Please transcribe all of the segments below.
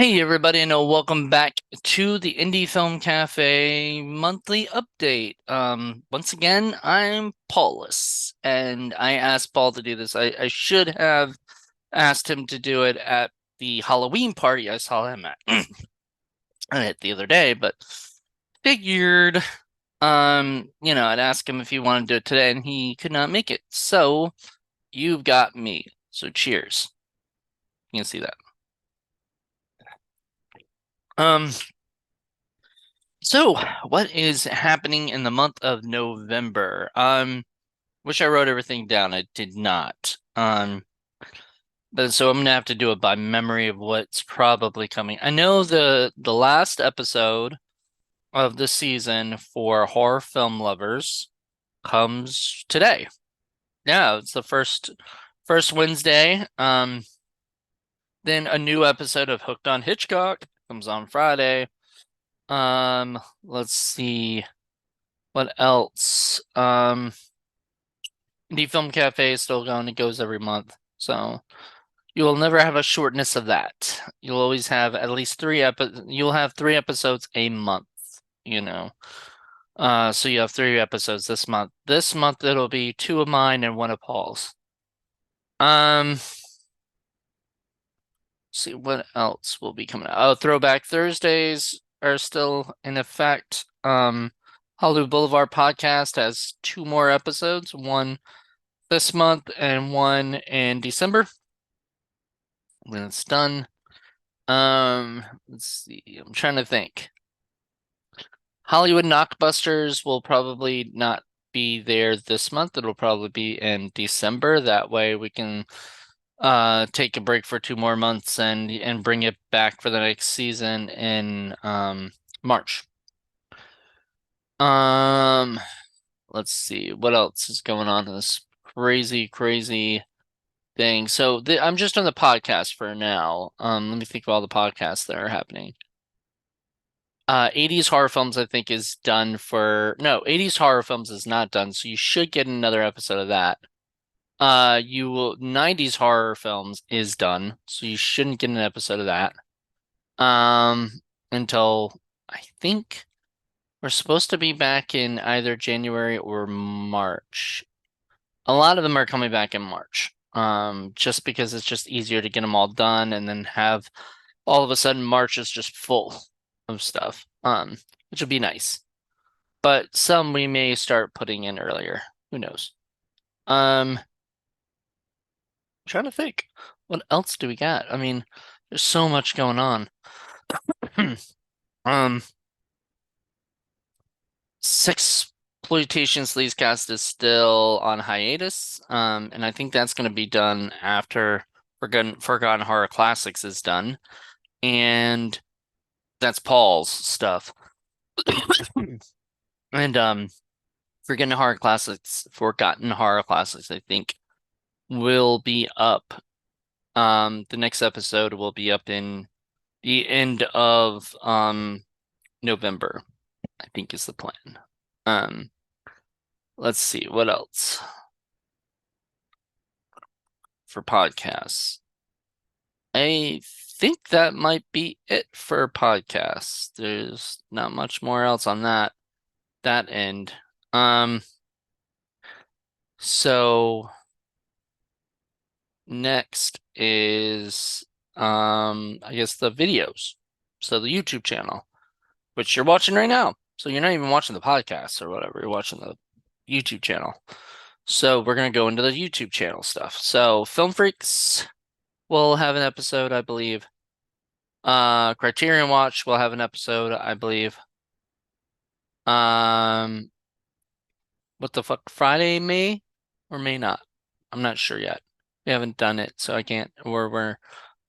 Hey everybody, and welcome back to the Indie Film Cafe monthly update. Once again, I'm Paulus, and I asked Paul to do this. I should have asked him to do it at the Halloween party I saw him at the other day, but figured, I'd ask him if he wanted to do it today, and he could not make it. So you've got me. So cheers. You can see that. Um, So, what is happening in the month of November? Wish I wrote everything down. I did not. But so I'm gonna have to do it by memory of what's probably coming. I know the last episode of the season for horror film lovers comes today. Yeah, it's the first Wednesday. Then a new episode of Hooked on Hitchcock comes on Friday. Let's see. What else? Indie Film Cafe is still going. It goes every month. So you will never have a shortness of that. You'll always have at least you'll have 3 episodes a month, you know. So you have 3 episodes this month. This month it'll be 2 of mine and 1 of Paul's. See what else will be coming out. Oh, Throwback Thursdays are still in effect. Hollywood Boulevard podcast has 2 more episodes, one this month and one in December. When it's done. Let's see. I'm trying to think. Hollywood Knockbusters will probably not be there this month. It'll probably be in December. That way we can take a break for 2 more months and bring it back for the next season in March. Let's see what else is going on in this crazy thing. So I'm just on the podcast for now. Let me think of all the podcasts that are happening. 80s horror films, I think, is done for no, 80s horror films is not done, so you should get another episode of that. 90s horror films is done, so you shouldn't get an episode of that. Until I think we're supposed to be back in either January or March. A lot of them are coming back in March. Just because it's just easier to get them all done and then have all of a sudden March is just full of stuff. Which would be nice. But some we may start putting in earlier. Who knows? I'm trying to think. What else do we got? I mean, there's so much going on. Um, Sexploitation Sleazecast is still on hiatus. And I think that's going to be done after Forgotten Horror Classics is done. And that's Paul's stuff. And Forgotten Horror Classics, I think, will be up. The next episode will be up in the end of November, I think is the plan. Let's see what else for podcasts. I think that might be it for podcasts. There's not much more else on that end. So next is I guess the videos. So the YouTube channel, which you're watching right now. So you're not even watching the podcast or whatever. You're watching the YouTube channel. So we're gonna go into the YouTube channel stuff. So Film Freaks will have an episode, I believe. Criterion Watch will have an episode, I believe. What the fuck? Friday may or may not. I'm not sure yet. We haven't done it, so I can't.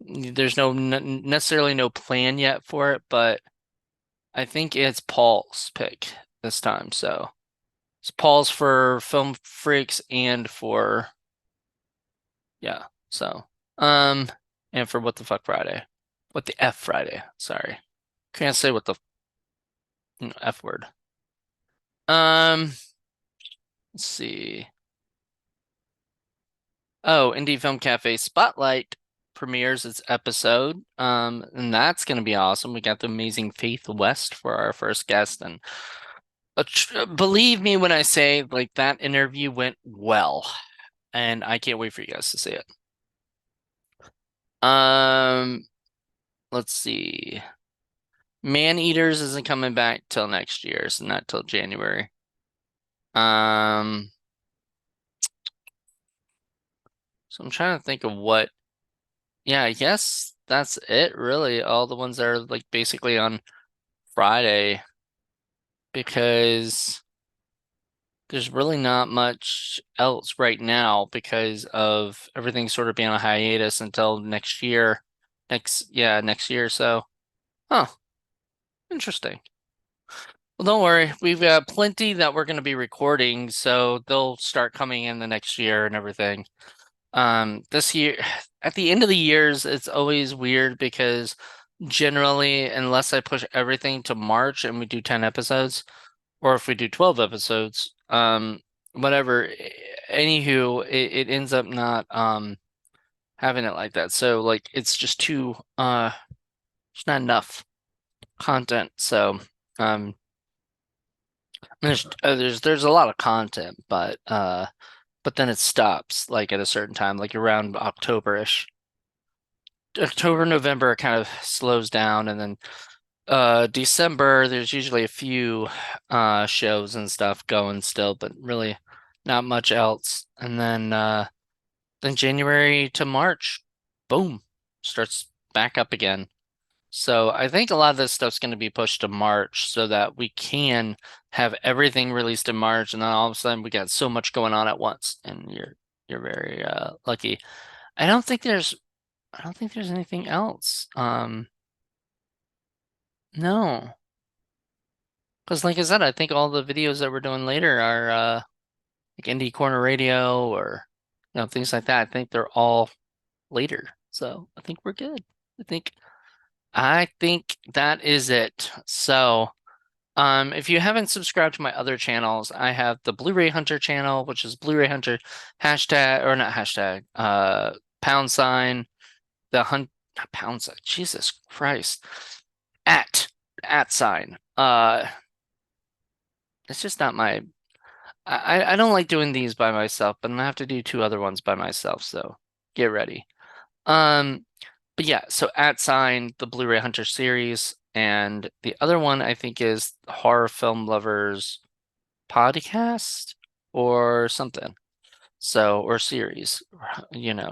There's necessarily no plan yet for it, but I think it's Paul's pick this time. So it's Paul's for Film Freaks and for yeah. So and for What the Fuck Friday, What the F Friday. Sorry, can't say what the F word. Let's see. Oh, Indie Film Cafe Spotlight premieres its episode. And that's gonna be awesome. We got the amazing Faith West for our first guest, and believe me when I say like that interview went well, and I can't wait for you guys to see it. Um, let's see. Man Eaters isn't coming back till next year, so not till January. Um, so I'm trying to think of what. Yeah, I guess that's it, really. All the ones that are like basically on Friday, because there's really not much else right now because of everything sort of being on hiatus until next year. Next year. So, huh, interesting. Well, don't worry. We've got plenty that we're going to be recording, so they'll start coming in the next year and everything. This year, at the end of the years, it's always weird because generally, unless I push everything to March and we do 10 episodes, or if we do 12 episodes, whatever. Anywho, it ends up not having it like that. So like it's just too there's not enough content. So um there's a lot of content, but then it stops like at a certain time, like around October-ish. October, November kind of slows down, and then December there's usually a few shows and stuff going still, but really not much else. And then January to March, boom, starts back up again. So I think a lot of this stuff's going to be pushed to March so that we can have everything released in March, and then all of a sudden we got so much going on at once, and you're very lucky. I don't think there's I don't think there's anything else. No. Because like I said, I think all the videos that we're doing later are like Indie Corner Radio or things like that. I think they're all later. So I think we're good. I think that is it. So if you haven't subscribed to my other channels, I have the Blu-ray Hunter channel, which is Blu-ray Hunter hashtag or not hashtag pound sign the hunt not pound sign, Jesus Christ, at sign. It's just not my I don't like doing these by myself, but I'm gonna have to do two other ones by myself, so get ready. Um, but yeah, so at sign the Blu-ray Hunter series, and the other one I think is Horror Film Lovers podcast or something. So or series,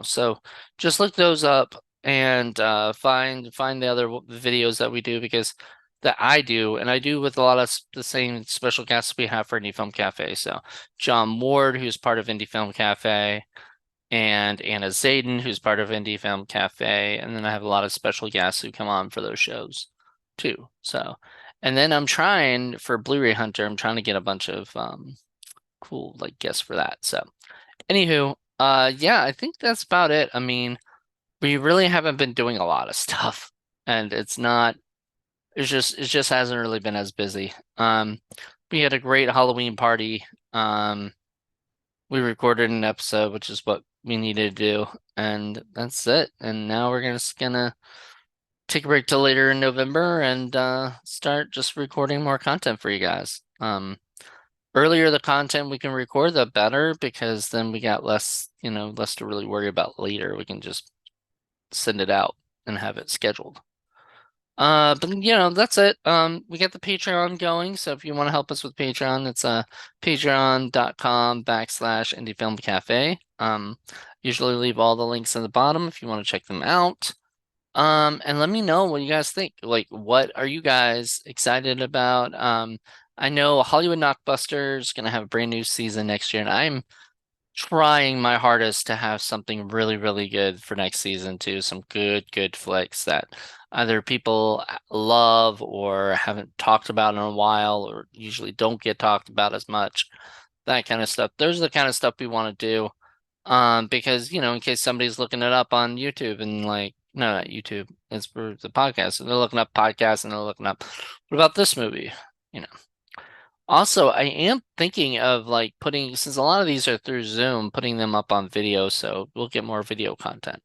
So just look those up and find the other videos that we do because that I do, and I do with a lot of the same special guests we have for Indie Film Cafe. So John Ward, who's part of Indie Film Cafe, and Anna Zayden, who's part of Indie Film Cafe, and then I have a lot of special guests who come on for those shows too. So, and then I'm trying for Blu-ray Hunter, I'm trying to get a bunch of cool like guests for that. So, anywho, yeah, I think that's about it. I mean, we really haven't been doing a lot of stuff, and it just hasn't really been as busy. We had a great Halloween party. We recorded an episode, which is what we needed to do, and that's it. And now we're gonna take a break till later in November and start just recording more content for you guys. Earlier the content we can record, the better, because then we got less to really worry about later. We can just send it out and have it scheduled. But that's it. We got the Patreon going, so if you want to help us with Patreon, it's patreon.com/Indie Film Cafe. Usually leave all the links in the bottom if you want to check them out. And let me know what you guys think. Like, what are you guys excited about? I know Hollywood Knockbuster is gonna have a brand new season next year, and I'm trying my hardest to have something really, really good for next season too. Some good flicks that either people love or haven't talked about in a while, or usually don't get talked about as much. That kind of stuff. Those are the kind of stuff we want to do. Because in case somebody's looking it up on YouTube and like, no, not YouTube, it's for the podcast. And they're looking up podcasts and they're looking up, what about this movie? You know. Also, I am thinking of like since a lot of these are through Zoom, putting them up on video, so we'll get more video content.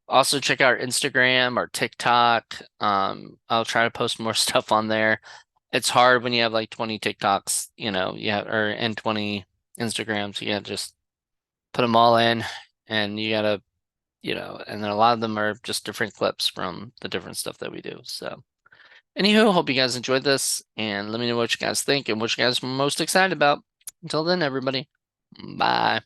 Also check out our Instagram, our TikTok. I'll try to post more stuff on there. It's hard when you have like 20 TikToks, and 20 Instagrams. You gotta just put them all in, and you gotta, and then a lot of them are just different clips from the different stuff that we do. So, anywho, hope you guys enjoyed this, and let me know what you guys think and what you guys are most excited about. Until then, everybody, bye.